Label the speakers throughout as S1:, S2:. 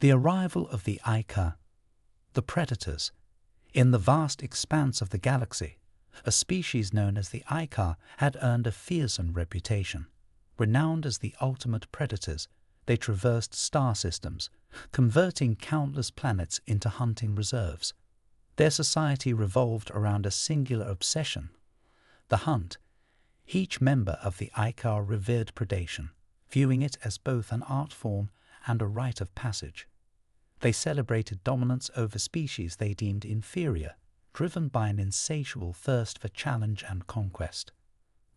S1: The arrival of the Ica, the predators. In the vast expanse of the galaxy, a species known as the Ica had earned a fearsome reputation. Renowned as the ultimate predators, they traversed star systems, converting countless planets into hunting reserves. Their society revolved around a singular obsession: the hunt. Each member of the Ica revered predation, viewing it as both an art form and a rite of passage. They celebrated dominance over species they deemed inferior, driven by an insatiable thirst for challenge and conquest.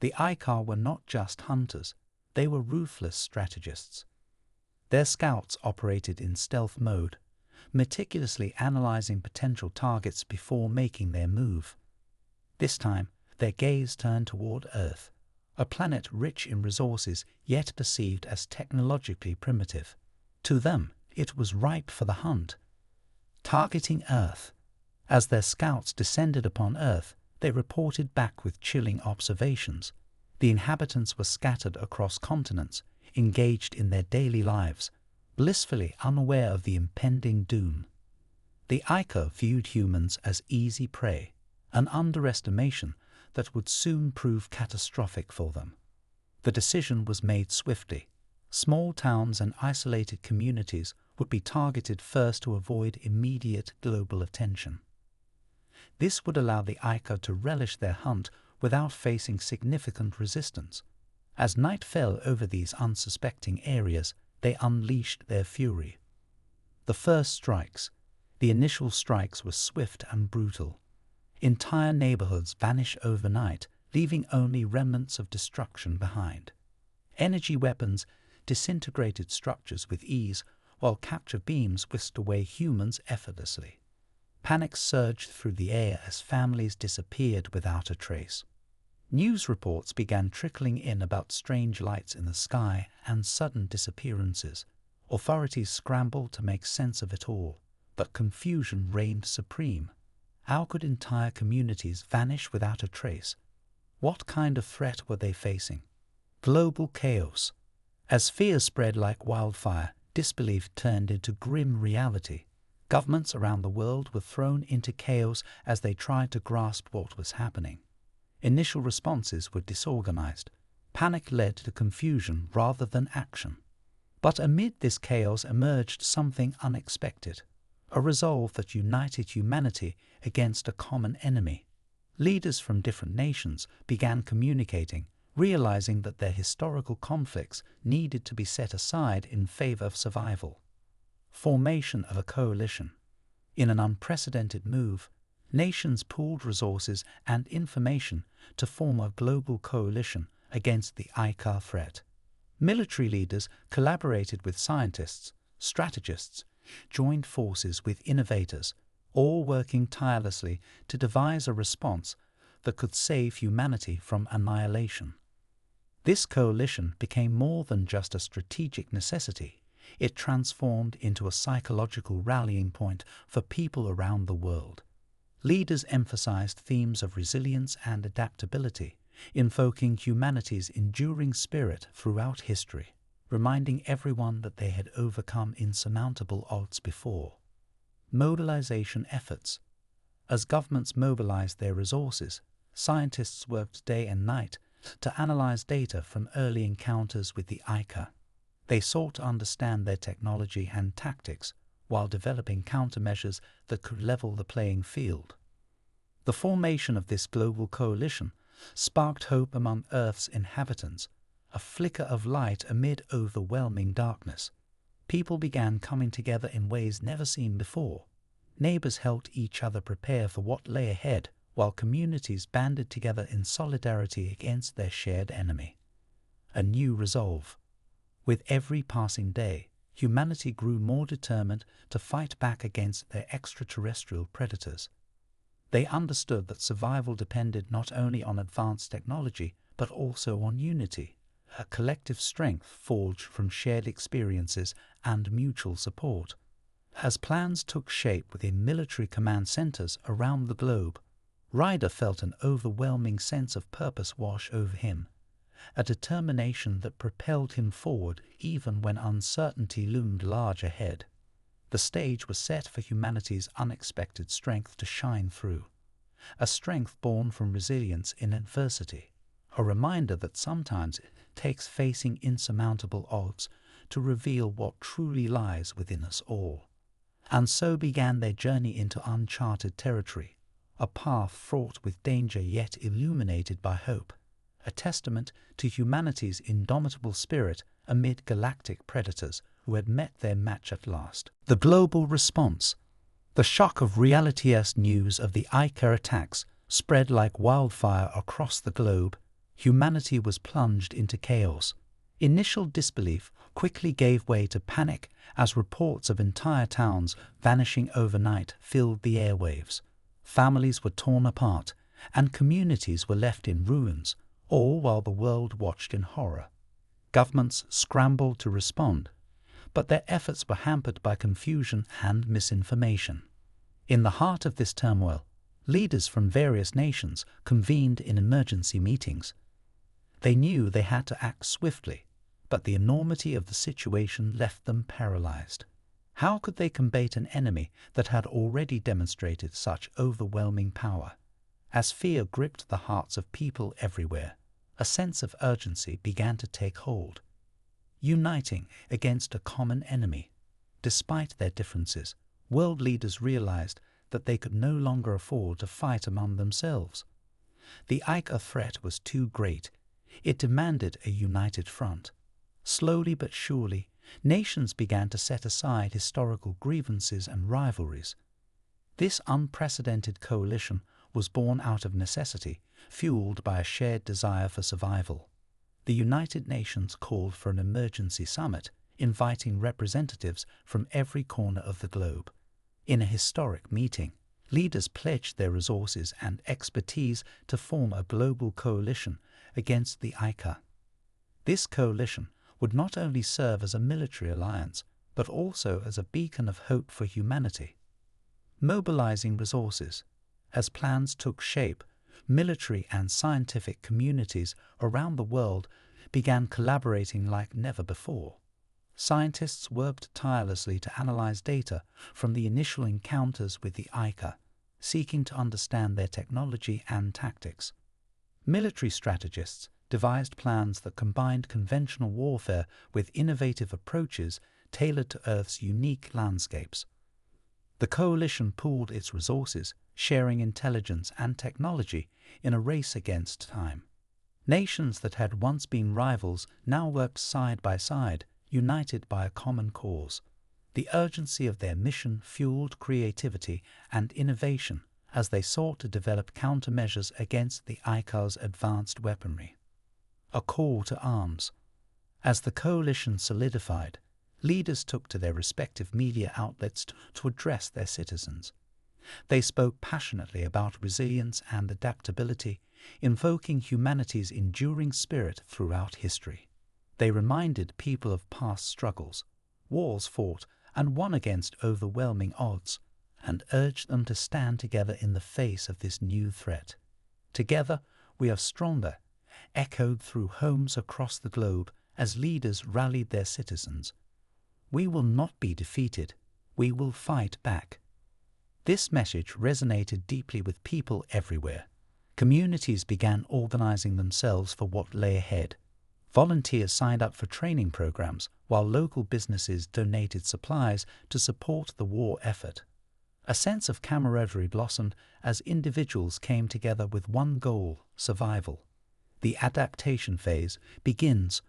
S1: The Ica were not just hunters, they were ruthless strategists. Their scouts operated in stealth mode, meticulously analyzing potential targets before making their move. This time, their gaze turned toward Earth, a planet rich in resources yet perceived as technologically primitive. To them, it was ripe for the hunt. Targeting Earth. As their scouts descended upon Earth, they reported back with chilling observations. The inhabitants were scattered across continents, engaged in their daily lives, blissfully unaware of the impending doom. The Ica viewed humans as easy prey, an underestimation that would soon prove catastrophic for them. The decision was made swiftly. Small towns and isolated communities would be targeted first to avoid immediate global attention. This would allow the Ica to relish their hunt without facing significant resistance. As night fell over these unsuspecting areas, they unleashed their fury. The first strikes. The initial strikes were swift and brutal. Entire neighborhoods vanished overnight, leaving only remnants of destruction behind. Energy weapons disintegrated structures with ease, while capture beams whisked away humans effortlessly. Panic surged through the air as families disappeared without a trace. News reports began trickling in about strange lights in the sky and sudden disappearances. Authorities scrambled to make sense of it all, but confusion reigned supreme. How could entire communities vanish without a trace? What kind of threat were they facing? Global chaos. As fear spread like wildfire, disbelief turned into grim reality. Governments around the world were thrown into chaos as they tried to grasp what was happening. Initial responses were disorganized. Panic led to confusion rather than action. But amid this chaos emerged something unexpected, a resolve that united humanity against a common enemy. Leaders from different nations began communicating, realizing that their historical conflicts needed to be set aside in favor of survival. Formation of a coalition. In an unprecedented move, nations pooled resources and information to form a global coalition against the Ica threat. Military leaders collaborated with scientists, strategists, joined forces with innovators, all working tirelessly to devise a response that could save humanity from annihilation. This coalition became more than just a strategic necessity. It transformed into a psychological rallying point for people around the world. Leaders emphasized themes of resilience and adaptability, invoking humanity's enduring spirit throughout history, reminding everyone that they had overcome insurmountable odds before. Mobilization efforts. As governments mobilized their resources, scientists worked day and night to analyze data from early encounters with the Ica. They sought to understand their technology and tactics while developing countermeasures that could level the playing field. The formation of this global coalition sparked hope among Earth's inhabitants, a flicker of light amid overwhelming darkness. People began coming together in ways never seen before. Neighbors helped each other prepare for what lay ahead, while communities banded together in solidarity against their shared enemy. A new resolve. With every passing day, humanity grew more determined to fight back against their extraterrestrial predators. They understood that survival depended not only on advanced technology, but also on unity, a collective strength forged from shared experiences and mutual support. As plans took shape within military command centers around the globe, Ryder felt an overwhelming sense of purpose wash over him, a determination that propelled him forward even when uncertainty loomed large ahead. The stage was set for humanity's unexpected strength to shine through, a strength born from resilience in adversity, a reminder that sometimes it takes facing insurmountable odds to reveal what truly lies within us all. And so began their journey into uncharted territory, a path fraught with danger yet illuminated by hope, a testament to humanity's indomitable spirit amid galactic predators who had met their match at last. The global response. The shock of reality-esque news of the Ica attacks spread like wildfire across the globe. Humanity was plunged into chaos. Initial disbelief quickly gave way to panic as reports of entire towns vanishing overnight filled the airwaves. Families were torn apart, and communities were left in ruins, all while the world watched in horror. Governments scrambled to respond, but their efforts were hampered by confusion and misinformation. In the heart of this turmoil, leaders from various nations convened in emergency meetings. They knew they had to act swiftly, but the enormity of the situation left them paralyzed. How could they combat an enemy that had already demonstrated such overwhelming power? As fear gripped the hearts of people everywhere, a sense of urgency began to take hold. Uniting against a common enemy. Despite their differences, world leaders realized that they could no longer afford to fight among themselves. The Ica threat was too great. It demanded a united front. Slowly but surely, nations began to set aside historical grievances and rivalries. This unprecedented coalition was born out of necessity, fueled by a shared desire for survival. The United Nations called for an emergency summit, inviting representatives from every corner of the globe. In a historic meeting, leaders pledged their resources and expertise to form a global coalition against the Ica. This coalition would not only serve as a military alliance, but also as a beacon of hope for humanity. Mobilizing resources. As plans took shape, military and scientific communities around the world began collaborating like never before. Scientists worked tirelessly to analyze data from the initial encounters with the Ica, seeking to understand their technology and tactics. Military strategists devised plans that combined conventional warfare with innovative approaches tailored to Earth's unique landscapes. The coalition pooled its resources, sharing intelligence and technology in a race against time. Nations that had once been rivals now worked side by side, united by a common cause. The urgency of their mission fueled creativity and innovation as they sought to develop countermeasures against the Ica's advanced weaponry. A call to arms. As the coalition solidified, leaders took to their respective media outlets to address their citizens. They spoke passionately about resilience and adaptability, invoking humanity's enduring spirit throughout history. They reminded people of past struggles, wars fought and won against overwhelming odds, and urged them to stand together in the face of this new threat. Together we are stronger, echoed through homes across the globe as leaders rallied their citizens. We will not be defeated, we will fight back. This message resonated deeply with people everywhere. Communities began organizing themselves for what lay ahead. Volunteers signed up for training programs, while local businesses donated supplies to support the war effort. A sense of camaraderie blossomed as individuals came together with one goal: survival. The adaptation phase begins.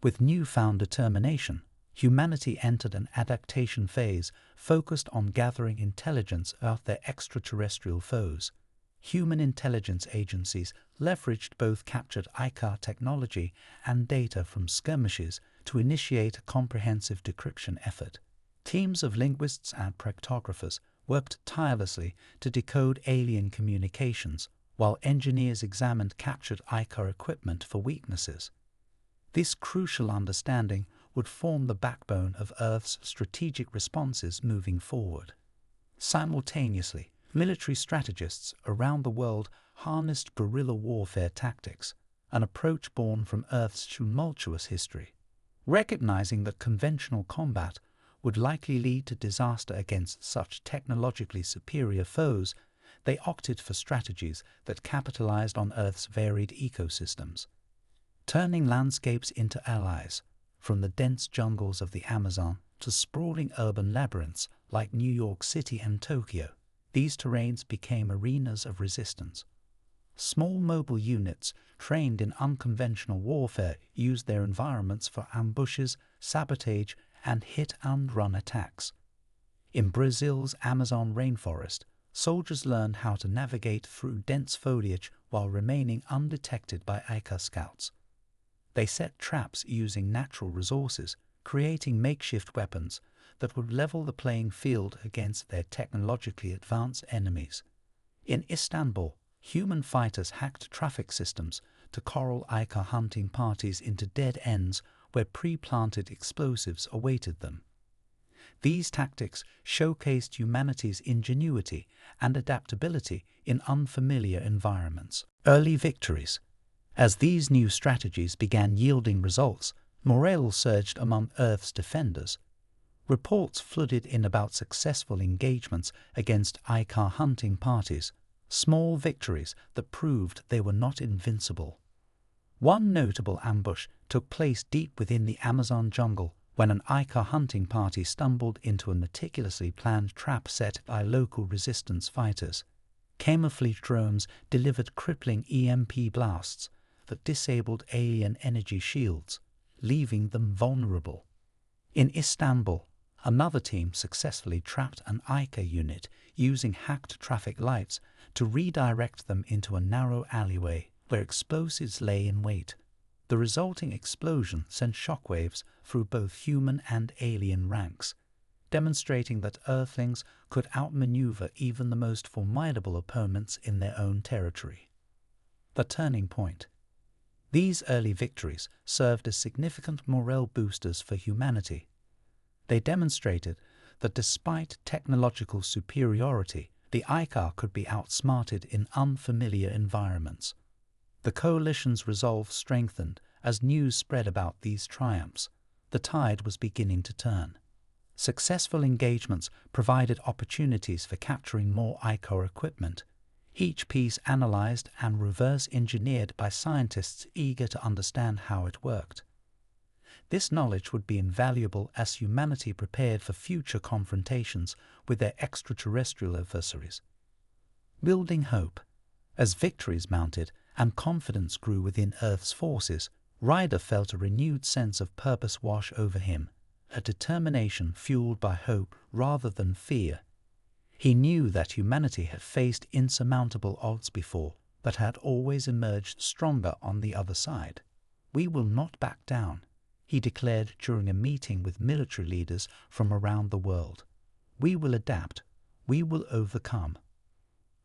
S1: With newfound determination, humanity entered an adaptation phase focused on gathering intelligence about their extraterrestrial foes. Human intelligence agencies leveraged both captured Ica technology and data from skirmishes to initiate a comprehensive decryption effort. Teams of linguists and cryptographers worked tirelessly to decode alien communications, while engineers examined captured Ica equipment for weaknesses. This crucial understanding would form the backbone of Earth's strategic responses moving forward. Simultaneously, military strategists around the world harnessed guerrilla warfare tactics, an approach born from Earth's tumultuous history. Recognizing that conventional combat would likely lead to disaster against such technologically superior foes, they opted for strategies that capitalized on Earth's varied ecosystems, turning landscapes into allies, from the dense jungles of the Amazon to sprawling urban labyrinths like New York City and Tokyo. These terrains became arenas of resistance. Small mobile units trained in unconventional warfare used their environments for ambushes, sabotage, and hit-and-run attacks. In Brazil's Amazon rainforest, soldiers learned how to navigate through dense foliage while remaining undetected by Ica scouts. They set traps using natural resources, creating makeshift weapons that would level the playing field against their technologically advanced enemies. In Istanbul, human fighters hacked traffic systems to corral Ica hunting parties into dead ends where pre-planted explosives awaited them. These tactics showcased humanity's ingenuity and adaptability in unfamiliar environments. Early victories. As these new strategies began yielding results, morale surged among Earth's defenders. Reports flooded in about successful engagements against Ica hunting parties, small victories that proved they were not invincible. One notable ambush took place deep within the Amazon jungle when an Ica hunting party stumbled into a meticulously planned trap set by local resistance fighters. Camouflage drones delivered crippling EMP blasts that disabled alien energy shields, leaving them vulnerable. In Istanbul, another team successfully trapped an Ica unit using hacked traffic lights to redirect them into a narrow alleyway where explosives lay in wait. The resulting explosion sent shockwaves through both human and alien ranks, demonstrating that Earthlings could outmaneuver even the most formidable opponents in their own territory. The turning point. These early victories served as significant morale boosters for humanity. They demonstrated that despite technological superiority, the Ica could be outsmarted in unfamiliar environments. The coalition's resolve strengthened as news spread about these triumphs. The tide was beginning to turn. Successful engagements provided opportunities for capturing more Ica equipment, each piece analyzed and reverse-engineered by scientists eager to understand how it worked. This knowledge would be invaluable as humanity prepared for future confrontations with their extraterrestrial adversaries. Building hope. As victories mounted and confidence grew within Earth's forces, Ryder felt a renewed sense of purpose wash over him, a determination fueled by hope rather than fear. He knew that humanity had faced insurmountable odds before, but had always emerged stronger on the other side. "We will not back down," he declared during a meeting with military leaders from around the world. "We will adapt. We will overcome."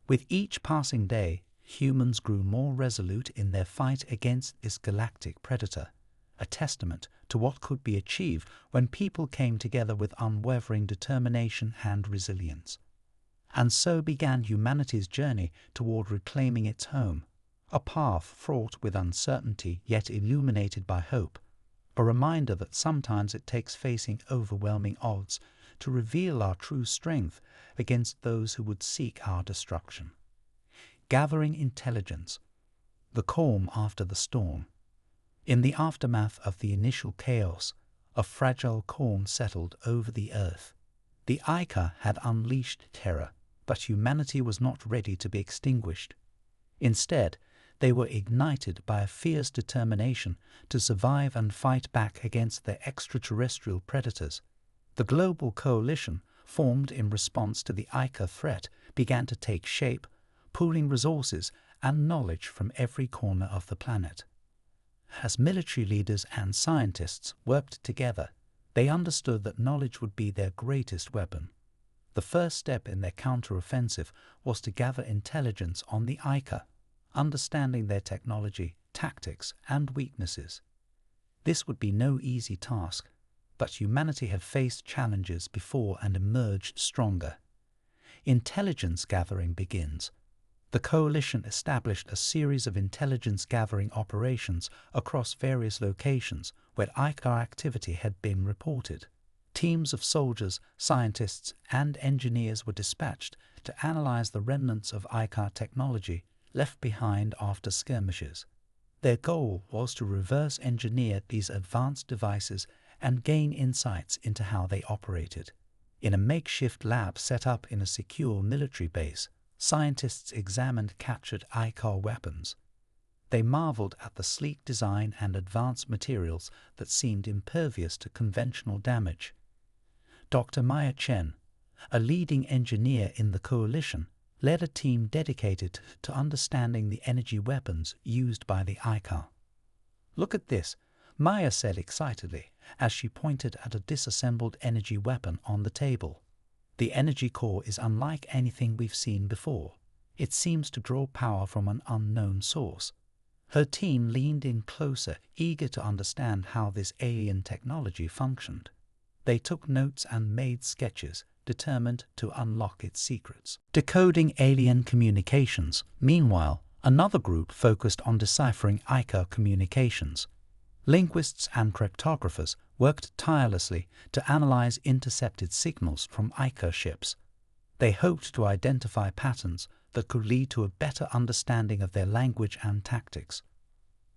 S1: With each passing day, humans grew more resolute in their fight against this galactic predator, a testament to what could be achieved when people came together with unwavering determination and resilience. And so began humanity's journey toward reclaiming its home, a path fraught with uncertainty yet illuminated by hope, a reminder that sometimes it takes facing overwhelming odds to reveal our true strength against those who would seek our destruction. Gathering intelligence. The calm after the storm. In the aftermath of the initial chaos, a fragile calm settled over the Earth. The Ica had unleashed terror, but humanity was not ready to be extinguished. Instead, they were ignited by a fierce determination to survive and fight back against their extraterrestrial predators. The global coalition, formed in response to the Ica threat, began to take shape, pooling resources and knowledge from every corner of the planet. As military leaders and scientists worked together, they understood that knowledge would be their greatest weapon. The first step in their counter-offensive was to gather intelligence on the Ica, understanding their technology, tactics, and weaknesses. This would be no easy task, but humanity had faced challenges before and emerged stronger. Intelligence gathering begins. The coalition established a series of intelligence-gathering operations across various locations where Ica activity had been reported. Teams of soldiers, scientists, and engineers were dispatched to analyze the remnants of ICAR technology left behind after skirmishes. Their goal was to reverse engineer these advanced devices and gain insights into how they operated. In a makeshift lab set up in a secure military base, scientists examined captured ICAR weapons. They marveled at the sleek design and advanced materials that seemed impervious to conventional damage. Dr. Maya Chen, a leading engineer in the coalition, led a team dedicated to understanding the energy weapons used by the ICAR. "Look at this," Maya said excitedly as she pointed at a disassembled energy weapon on the table. "The energy core is unlike anything we've seen before. It seems to draw power from an unknown source." Her team leaned in closer, eager to understand how this alien technology functioned. They took notes and made sketches, determined to unlock its secrets. Decoding alien communications. Meanwhile, another group focused on deciphering ICAR communications. Linguists and cryptographers worked tirelessly to analyze intercepted signals from ICAR ships. They hoped to identify patterns that could lead to a better understanding of their language and tactics.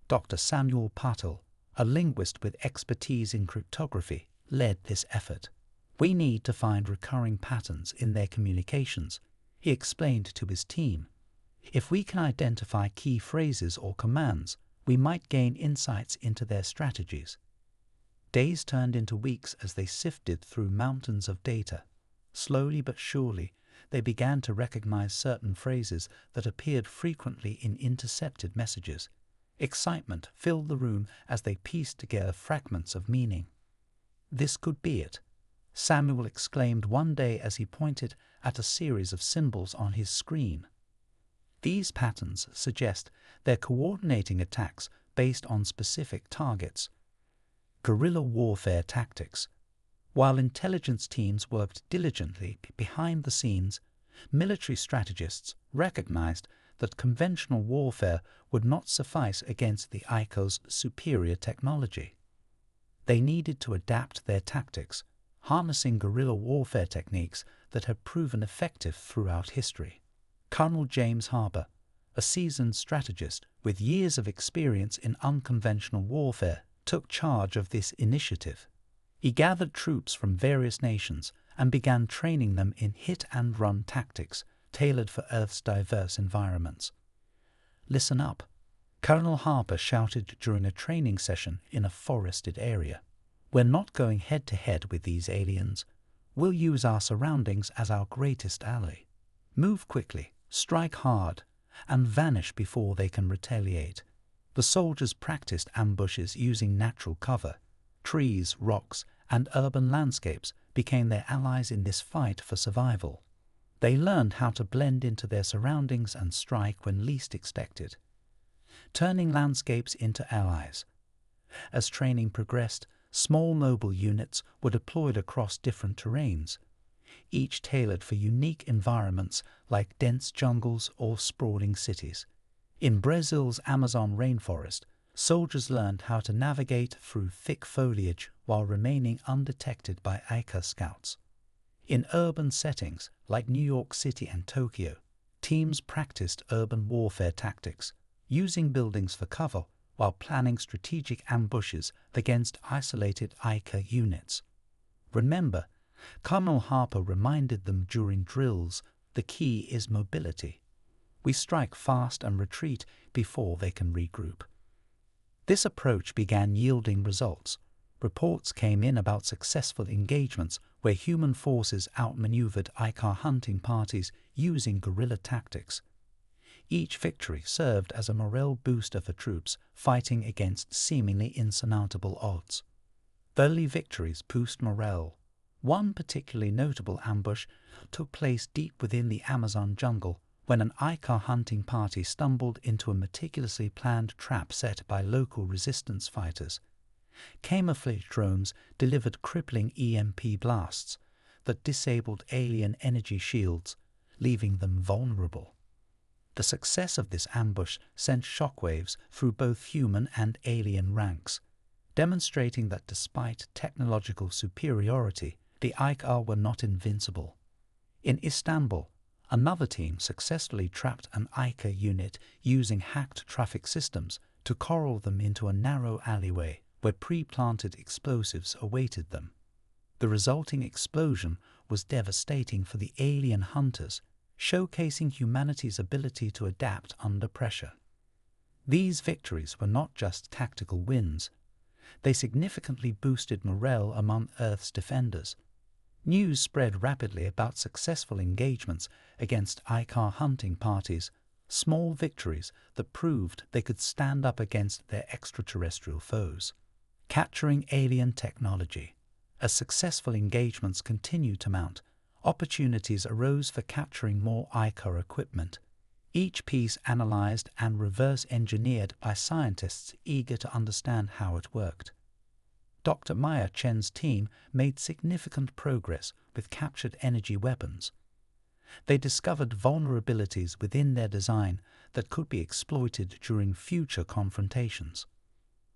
S1: Dr. Samuel Patel, a linguist with expertise in cryptography, led this effort. "We need to find recurring patterns in their communications," he explained to his team. "If we can identify key phrases or commands, we might gain insights into their strategies." Days turned into weeks as they sifted through mountains of data. Slowly but surely, they began to recognize certain phrases that appeared frequently in intercepted messages. Excitement filled the room as they pieced together fragments of meaning. "This could be it," Samuel exclaimed one day as he pointed at a series of symbols on his screen. "These patterns suggest they're coordinating attacks based on specific targets." Guerrilla warfare tactics. While intelligence teams worked diligently behind the scenes, military strategists recognized that conventional warfare would not suffice against the ICAR's superior technology. They needed to adapt their tactics, harnessing guerrilla warfare techniques that had proven effective throughout history. Colonel James Harper, a seasoned strategist with years of experience in unconventional warfare, took charge of this initiative. He gathered troops from various nations and began training them in hit-and-run tactics tailored for Earth's diverse environments. "Listen up," Colonel Harper shouted during a training session in a forested area. "We're not going head-to-head with these aliens. We'll use our surroundings as our greatest ally. Move quickly, strike hard, and vanish before they can retaliate." The soldiers practiced ambushes using natural cover. Trees, rocks, and urban landscapes became their allies in this fight for survival. They learned how to blend into their surroundings and strike when least expected, turning landscapes into allies. As training progressed, small mobile units were deployed across different terrains, each tailored for unique environments like dense jungles or sprawling cities. In Brazil's Amazon rainforest, soldiers learned how to navigate through thick foliage while remaining undetected by ICAR scouts. In urban settings like New York City and Tokyo, teams practiced urban warfare tactics, using buildings for cover while planning strategic ambushes against isolated ICAR units. Remember, Colonel Harper reminded them during drills, the key is mobility. We strike fast and retreat before they can regroup. This approach began yielding results. Reports came in about successful engagements where human forces outmaneuvered ICAR hunting parties using guerrilla tactics. Each victory served as a morale booster for troops fighting against seemingly insurmountable odds. Early victories boost morale. One particularly notable ambush took place deep within the Amazon jungle when an ICAR hunting party stumbled into a meticulously planned trap set by local resistance fighters. Camouflage drones delivered crippling EMP blasts that disabled alien energy shields, leaving them vulnerable. The success of this ambush sent shockwaves through both human and alien ranks. demonstrating that despite technological superiority, the Aykar were not invincible. In Istanbul, another team successfully trapped an Aykar unit using hacked traffic systems to corral them into a narrow alleyway where pre-planted explosives awaited them. The resulting explosion was devastating for the alien hunters, showcasing humanity's ability to adapt under pressure. These victories were not just tactical wins. They significantly boosted morale among Earth's defenders. News spread rapidly about successful engagements against Aykar hunting parties, small victories that proved they could stand up against their extraterrestrial foes. Capturing alien technology. As successful engagements continued to mount, opportunities arose for capturing more Aykar equipment, each piece analyzed and reverse-engineered by scientists eager to understand how it worked. Dr. Maya Chen's team made significant progress with captured energy weapons. They discovered vulnerabilities within their design that could be exploited during future confrontations.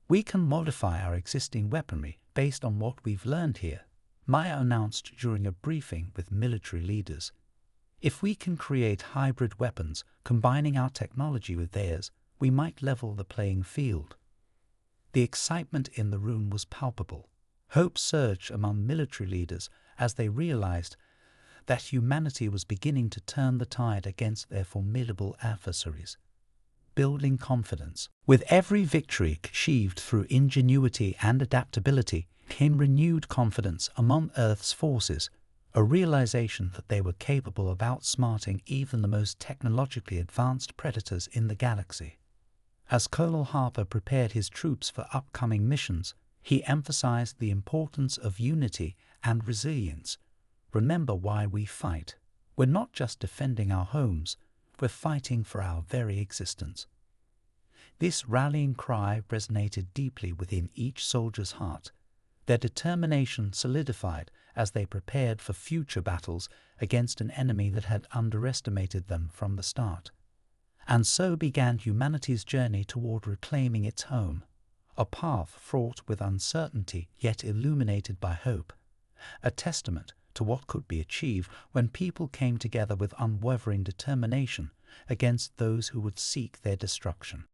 S1: We can modify our existing weaponry based on what we've learned here, Maya announced during a briefing with military leaders. If we can create hybrid weapons combining our technology with theirs, we might level the playing field. The excitement in the room was palpable. Hope surged among military leaders as they realized that humanity was beginning to turn the tide against their formidable adversaries. Building confidence. With every victory achieved through ingenuity and adaptability came renewed confidence among Earth's forces, a realization that they were capable of outsmarting even the most technologically advanced predators in the galaxy. As Colonel Harper prepared his troops for upcoming missions, he emphasized the importance of unity and resilience. Remember why we fight. We're not just defending our homes, we're fighting for our very existence. This rallying cry resonated deeply within each soldier's heart. Their determination solidified as they prepared for future battles against an enemy that had underestimated them from the start. And so began humanity's journey toward reclaiming its home, a path fraught with uncertainty yet illuminated by hope, a testament to what could be achieved when people came together with unwavering determination against those who would seek their destruction.